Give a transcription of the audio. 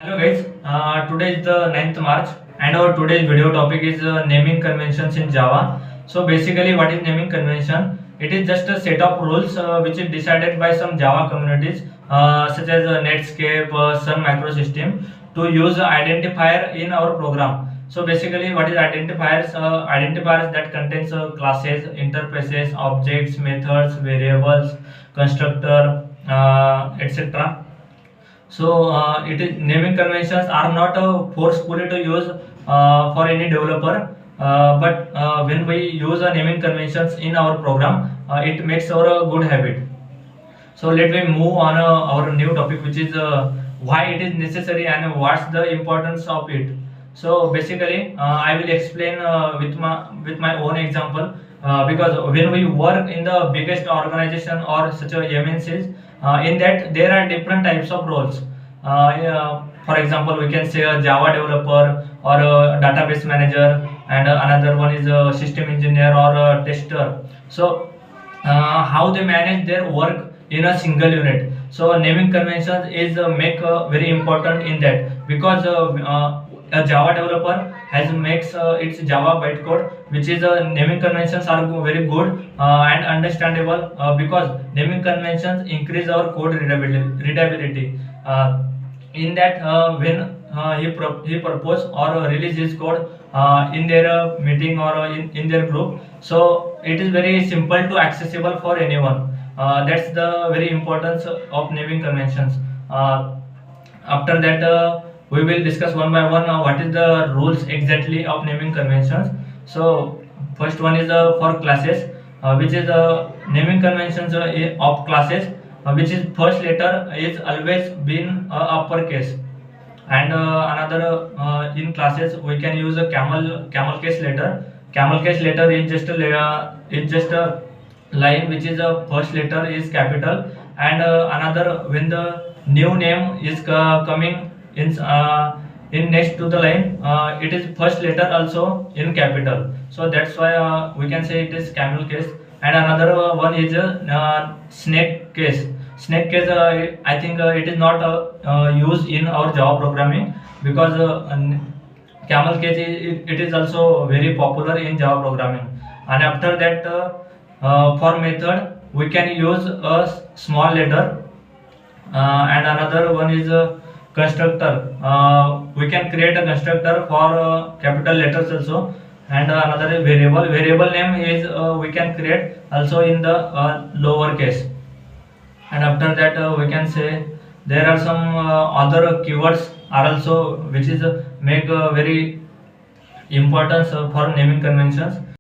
Hello guys, today is the 9th March and our today's video topic is naming conventions in Java. So basically what is naming convention? It is just a set of rules which is decided by some Java communities such as Netscape, Sun Microsystem to use identifier in our program. So basically what is identifiers? Identifiers that contains classes, interfaces, objects, methods, variables, constructor, etc. So it is naming conventions are not forcefully to use for any developer, but when we use naming conventions in our program, it makes our good habit. So let me move on our new topic, which is why it is necessary and what's the importance of it. So basically, I will explain with my own example. Because when we work in the biggest organization or such a MNCs, in that there are different types of roles. Yeah, for example, we can say a Java developer or a database manager, and another one is a system engineer or a tester. So how they manage their work in a single unit. So naming conventions is make very important in that, because a Java developer has makes its Java bytecode, which is naming conventions are very good and understandable, because naming conventions increase our code readability. In that, when he propose or release his code in their meeting or in their group, so it is very simple to accessible for anyone. That's the very importance of naming conventions. After that, we will discuss one by one what is the rules exactly of naming conventions. So first one is for classes, which is naming conventions of classes, which is first letter is always been uppercase, and another in classes we can use a camel case letter. Camel case letter is just a line which is a first letter is capital, and another when the new name is coming in next to the line, it is first letter also in capital. So that's why we can say it is camel case. And another one is snake case. Snake case, I think it is not used in our Java programming, because camel case it is also very popular in Java programming. And after that, for method we can use a small letter, and another one is a constructor. We can create a constructor for capital letters also, and another is variable name is we can create also in the lower case. And after that, we can say there are some other keywords are also, which is make very importance for naming conventions.